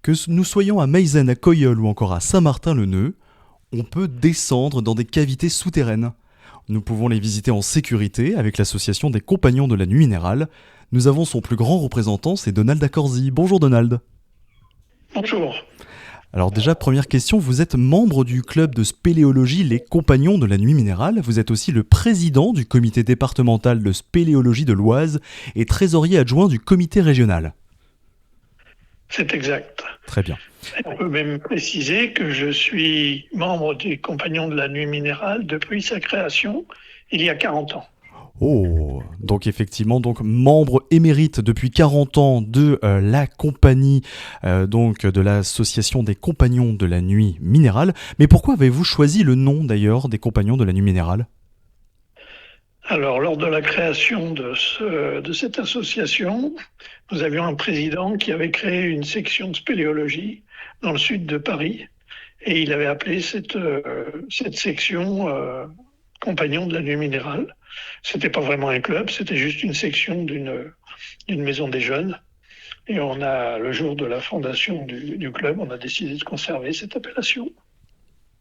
Que nous soyons à Meissen, à Coyeul ou encore à Saint-Martin-le-Neu, on peut descendre dans des cavités souterraines. Nous pouvons les visiter en sécurité avec l'association des Compagnons de la Nuit Minérale. Nous avons son plus grand représentant, c'est Donald Accorsi. Bonjour Donald. Bonjour. Alors déjà, première question, vous êtes membre du club de spéléologie Les Compagnons de la Nuit Minérale. Vous êtes aussi le président du comité départemental de spéléologie de l'Oise et trésorier adjoint du comité régional. C'est exact. Très bien. On peut même préciser que je suis membre des Compagnons de la Nuit Minérale depuis sa création, il y a 40 ans. Oh, donc effectivement, donc membre émérite depuis 40 ans de la compagnie, donc de l'association des Compagnons de la Nuit Minérale. Mais pourquoi avez-vous choisi le nom d'ailleurs des Compagnons de la Nuit Minérale ? Alors, lors de la création de cette association, nous avions un président qui avait créé une section de spéléologie dans le sud de Paris et il avait appelé cette section Compagnons de la Nuit Minérale. C'était pas vraiment un club, c'était juste une section d'une maison des jeunes. Et le jour de la fondation du club, on a décidé de conserver cette appellation.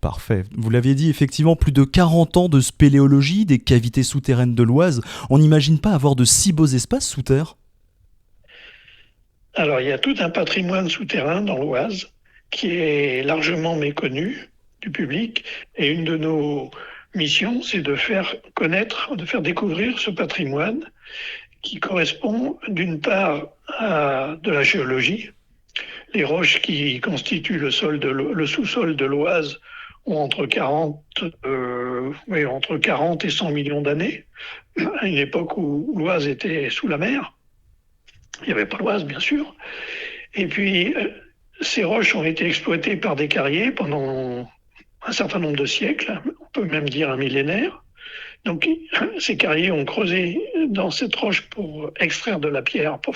Parfait. Vous l'aviez dit, effectivement, plus de 40 ans de spéléologie, des cavités souterraines de l'Oise. On n'imagine pas avoir de si beaux espaces sous terre. Alors, il y a tout un patrimoine souterrain dans l'Oise qui est largement méconnu du public. Et une de nos missions, c'est de faire connaître, de faire découvrir ce patrimoine qui correspond d'une part à de la géologie. Les roches qui constituent le sous-sol de l'Oise ont entre 40 et 100 millions d'années, à une époque où l'Oise était sous la mer. Il n'y avait pas l'Oise, bien sûr. Et puis, ces roches ont été exploitées par des carriers pendant un certain nombre de siècles, on peut même dire un millénaire. Donc, ces carriers ont creusé dans cette roche pour extraire de la pierre, pour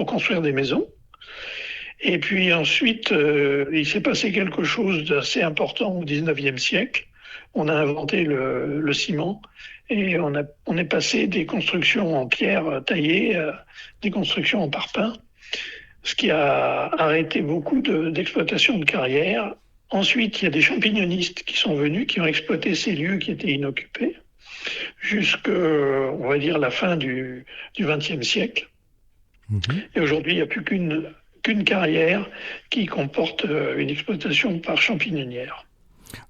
construire des maisons. Et puis ensuite, il s'est passé quelque chose d'assez important au XIXe siècle. On a inventé le ciment et on est passé des constructions en pierre taillée à des constructions en parpaing, ce qui a arrêté beaucoup d'exploitation de carrières. Ensuite, il y a des champignonistes qui sont venus, qui ont exploité ces lieux qui étaient inoccupés jusqu'à, on va dire, la fin du XXe siècle. Et aujourd'hui, il n'y a plus qu'une carrière qui comporte une exploitation par champignonnière.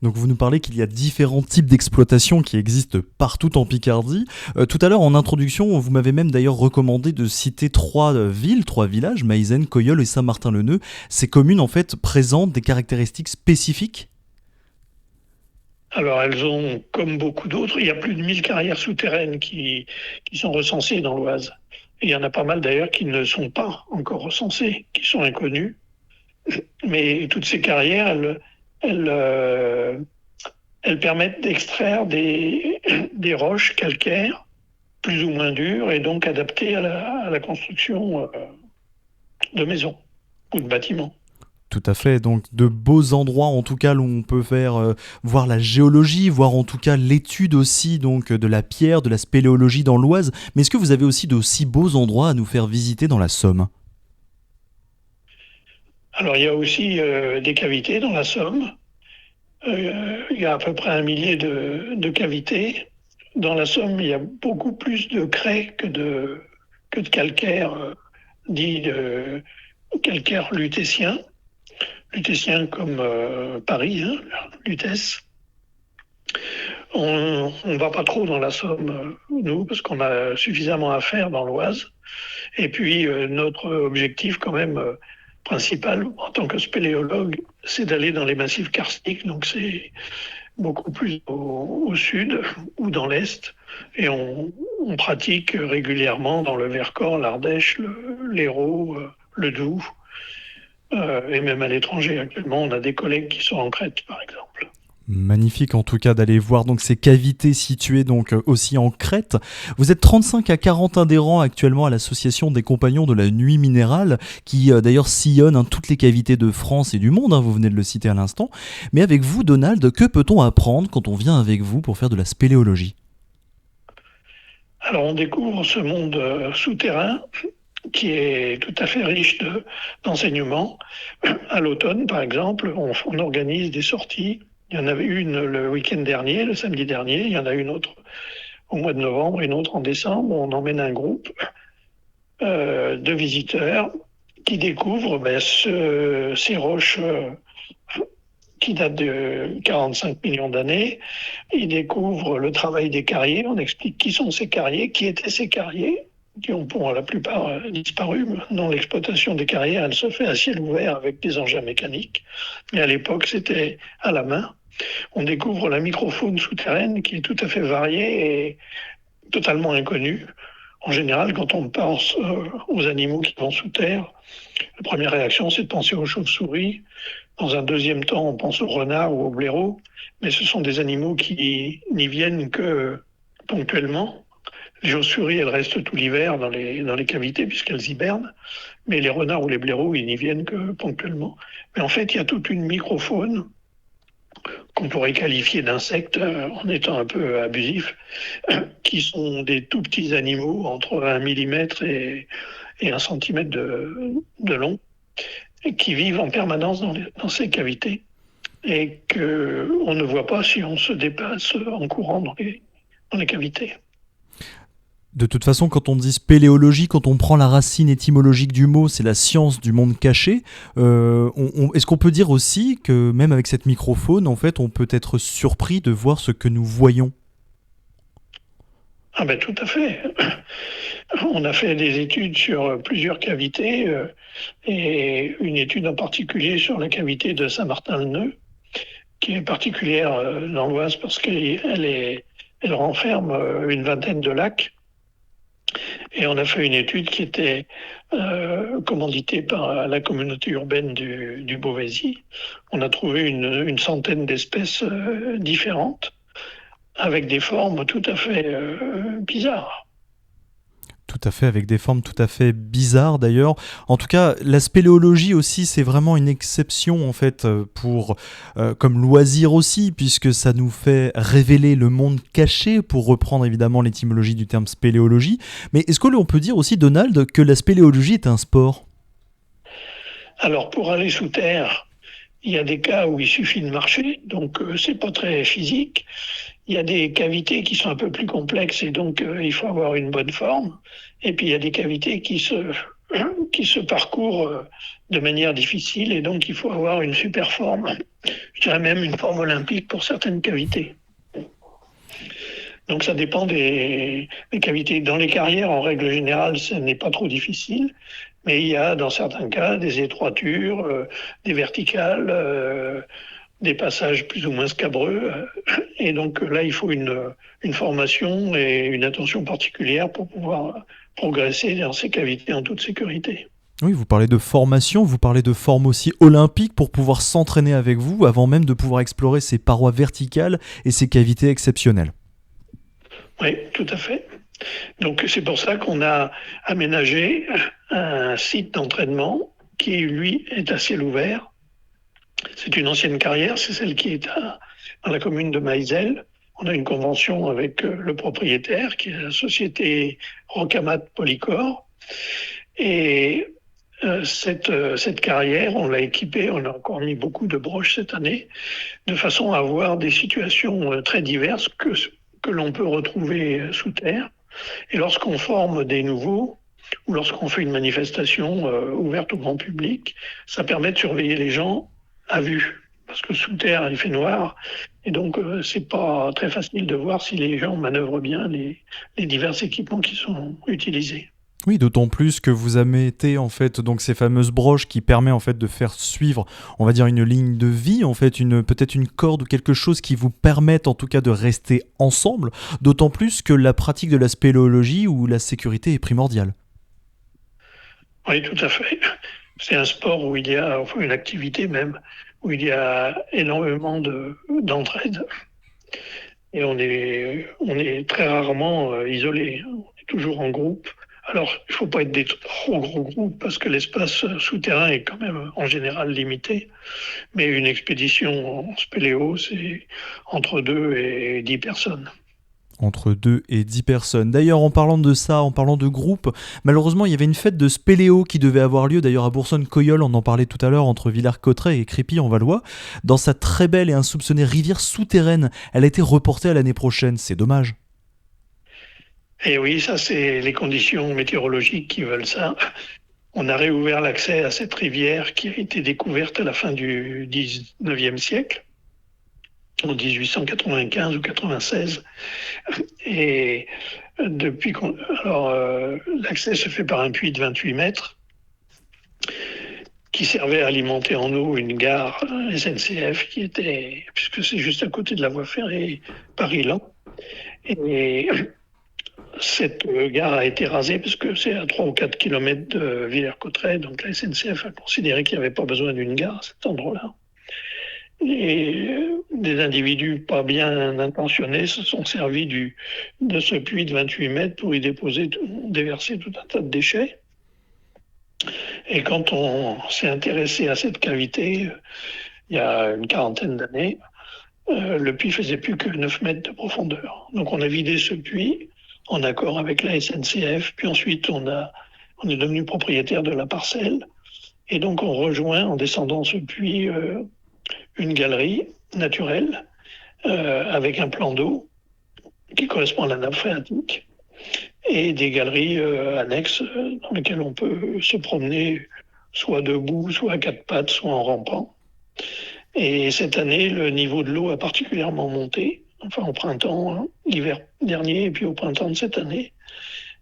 Donc vous nous parlez qu'il y a différents types d'exploitation qui existent partout en Picardie. Tout à l'heure en introduction, vous m'avez même d'ailleurs recommandé de citer 3 villages, Meissen, Coyeul et Saint-Martin-le-Neu. Ces communes en fait présentent des caractéristiques spécifiques ? Alors elles ont, comme beaucoup d'autres, il y a plus de 1000 carrières souterraines qui sont recensées dans l'Oise. Il y en a pas mal d'ailleurs qui ne sont pas encore recensées, qui sont inconnues. Mais toutes ces carrières, elles permettent d'extraire des roches calcaires plus ou moins dures et donc adaptées à la construction de maisons ou de bâtiments. Tout à fait, donc de beaux endroits en tout cas où on peut faire voir la géologie, voir en tout cas l'étude aussi donc de la pierre, de la spéléologie dans l'Oise. Mais est-ce que vous avez aussi d'aussi beaux endroits à nous faire visiter dans la Somme ? Alors il y a aussi des cavités dans la Somme. Il y a à peu près 1 millier de cavités. Dans la Somme, il y a beaucoup plus de craie que de calcaire, dit de calcaire lutétien. Lutétien comme Paris, Lutèce. On ne va pas trop dans la Somme, nous, parce qu'on a suffisamment à faire dans l'Oise. Et puis, notre objectif, quand même, principal, en tant que spéléologue, c'est d'aller dans les massifs karstiques. Donc, c'est beaucoup plus au sud ou dans l'est. Et on pratique régulièrement dans le Vercors, l'Ardèche, l'Hérault, le Doubs. Et même à l'étranger, actuellement, on a des collègues qui sont en Crète, par exemple. Magnifique en tout cas d'aller voir donc ces cavités situées donc aussi en Crète. Vous êtes 35 à 40 adhérents actuellement à l'association des Compagnons de la Nuit Minérale qui d'ailleurs sillonne toutes les cavités de France et du monde, vous venez de le citer à l'instant. Mais avec vous Donald, que peut-on apprendre quand on vient avec vous pour faire de la spéléologie ? Alors on découvre ce monde souterrain qui est tout à fait riche d'enseignements. À l'automne, par exemple, on organise des sorties. Il y en avait une le week-end dernier, le samedi dernier. Il y en a une autre au mois de novembre, une autre en décembre. On emmène un groupe de visiteurs qui découvrent ces roches qui datent de 45 millions d'années. Ils découvrent le travail des carriers. On explique qui sont ces carriers, qui étaient ces carriers, qui ont pour la plupart disparu. Maintenant, l'exploitation des carrières, elle se fait à ciel ouvert avec des engins mécaniques. Mais à l'époque, c'était à la main. On découvre la microfaune souterraine qui est tout à fait variée et totalement inconnue. En général, quand on pense aux animaux qui vont sous terre, la première réaction, c'est de penser aux chauves-souris. Dans un deuxième temps, on pense aux renards ou aux blaireaux. Mais ce sont des animaux qui n'y viennent que ponctuellement. Les chauves-souris, elles restent tout l'hiver dans les cavités puisqu'elles hibernent. Mais les renards ou les blaireaux, ils n'y viennent que ponctuellement. Mais en fait, il y a toute une microfaune qu'on pourrait qualifier d'insectes en étant un peu abusif, qui sont des tout petits animaux entre 1 millimètre et 1 centimètre de long, et qui vivent en permanence dans ces cavités et qu'on ne voit pas si on se déplace en courant dans les cavités. De toute façon, quand on dit spéléologie, quand on prend la racine étymologique du mot, c'est la science du monde caché. Est-ce qu'on peut dire aussi que même avec cette microfaune, en fait, on peut être surpris de voir ce que nous voyons? Ah ben tout à fait. On a fait des études sur plusieurs cavités et une étude en particulier sur la cavité de Saint-Martin-le-Neu, qui est particulière dans l'Oise parce qu'elle renferme une vingtaine de lacs. Et on a fait une étude qui était commanditée par la communauté urbaine du Beauvaisis. On a trouvé une centaine d'espèces différentes, avec des formes tout à fait bizarres. Tout à fait, avec des formes tout à fait bizarres d'ailleurs. En tout cas, la spéléologie aussi, c'est vraiment une exception en fait comme loisir aussi, puisque ça nous fait révéler le monde caché, pour reprendre évidemment l'étymologie du terme spéléologie. Mais est-ce que l'on peut dire aussi, Donald, que la spéléologie est un sport? Alors pour aller sous terre, il y a des cas où il suffit de marcher, donc c'est pas très physique. Il y a des cavités qui sont un peu plus complexes et donc il faut avoir une bonne forme. Et puis il y a des cavités qui se parcourent de manière difficile et donc il faut avoir une super forme. Je dirais même une forme olympique pour certaines cavités. Donc ça dépend des cavités. Dans les carrières, en règle générale, ce n'est pas trop difficile. Mais il y a dans certains cas des étroitures, des verticales, des passages plus ou moins scabreux. Et donc là, il faut une formation et une attention particulière pour pouvoir progresser dans ces cavités en toute sécurité. Oui, vous parlez de formation, vous parlez de forme aussi olympique pour pouvoir s'entraîner avec vous avant même de pouvoir explorer ces parois verticales et ces cavités exceptionnelles. Oui, tout à fait. Donc c'est pour ça qu'on a aménagé un site d'entraînement qui, lui, est à ciel ouvert. C'est une ancienne carrière, c'est celle qui est dans la commune de Maïzel. On a une convention avec le propriétaire, qui est la société Rocamat Polycor. Et cette carrière, on l'a équipée, on a encore mis beaucoup de broches cette année, de façon à avoir des situations très diverses que l'on peut retrouver sous terre. Et lorsqu'on forme des nouveaux, ou lorsqu'on fait une manifestation ouverte au grand public, ça permet de surveiller les gens à vue. Parce que sous terre, il fait noir, et donc c'est pas très facile de voir si les gens manœuvrent bien les divers équipements qui sont utilisés. Oui, d'autant plus que vous mettez en fait donc ces fameuses broches qui permet en fait de faire suivre, on va dire une ligne de vie, en fait peut-être une corde ou quelque chose qui vous permette en tout cas de rester ensemble, d'autant plus que la pratique de la spéléologie où la sécurité est primordiale. Oui, tout à fait. C'est un sport où il y a, enfin une activité même, où il y a énormément d'entraide. Et on est très rarement isolé. On est toujours en groupe. Alors, il ne faut pas être des trop gros groupes parce que l'espace souterrain est quand même en général limité. Mais une expédition en spéléo, c'est entre 2 et 10 personnes. Entre 2 et 10 personnes. D'ailleurs, en parlant de ça, en parlant de groupe, malheureusement, il y avait une fête de spéléo qui devait avoir lieu, d'ailleurs à Boursonne-Coyeul, on en parlait tout à l'heure, entre Villers-Cotterêts et Crépy-en-Valois. Dans sa très belle et insoupçonnée rivière souterraine, elle a été reportée à l'année prochaine, c'est dommage. Et oui, ça, c'est les conditions météorologiques qui veulent ça. On a réouvert l'accès à cette rivière qui a été découverte à la fin du 19e siècle, en 1895 ou 96. Et depuis l'accès se fait par un puits de 28 mètres qui servait à alimenter en eau une gare SNCF puisque c'est juste à côté de la voie ferrée Paris-Laon. Et cette gare a été rasée parce que c'est à 3 ou 4 kilomètres de Villers-Cotterêts, donc la SNCF a considéré qu'il n'y avait pas besoin d'une gare à cet endroit-là. Et des individus pas bien intentionnés se sont servis de ce puits de 28 mètres pour y déverser tout un tas de déchets. Et quand on s'est intéressé à cette cavité, il y a une quarantaine d'années, le puits faisait plus que 9 mètres de profondeur. Donc on a vidé ce puits en accord avec la SNCF, puis ensuite on est devenu propriétaire de la parcelle. Et donc on rejoint, en descendant ce puits, une galerie naturelle avec un plan d'eau qui correspond à la nappe phréatique et des galeries annexes dans lesquelles on peut se promener soit debout, soit à quatre pattes, soit en rampant. Et cette année, le niveau de l'eau a particulièrement monté, enfin au printemps, l'hiver dernier et puis au printemps de cette année.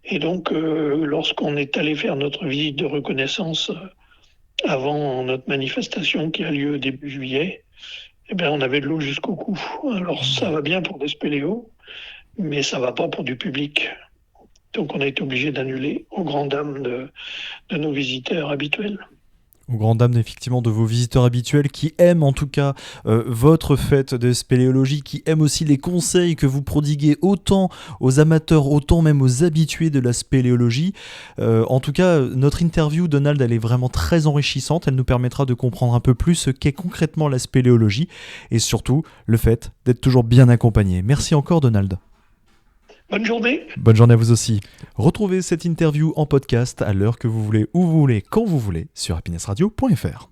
Et donc, lorsqu'on est allé faire notre visite de reconnaissance avant notre manifestation qui a lieu début juillet, eh bien, on avait de l'eau jusqu'au cou. Alors, ça va bien pour des spéléos, mais ça va pas pour du public. Donc, on a été obligé d'annuler aux grandes dames de nos visiteurs habituels. Aux grandes dames effectivement de vos visiteurs habituels qui aiment en tout cas votre fête de spéléologie, qui aiment aussi les conseils que vous prodiguez autant aux amateurs, autant même aux habitués de la spéléologie. En tout cas, notre interview, Donald, elle est vraiment très enrichissante. Elle nous permettra de comprendre un peu plus ce qu'est concrètement la spéléologie et surtout le fait d'être toujours bien accompagné. Merci encore, Donald. Bonne journée. Bonne journée à vous aussi. Retrouvez cette interview en podcast à l'heure que vous voulez, où vous voulez, quand vous voulez, sur happinessradio.fr.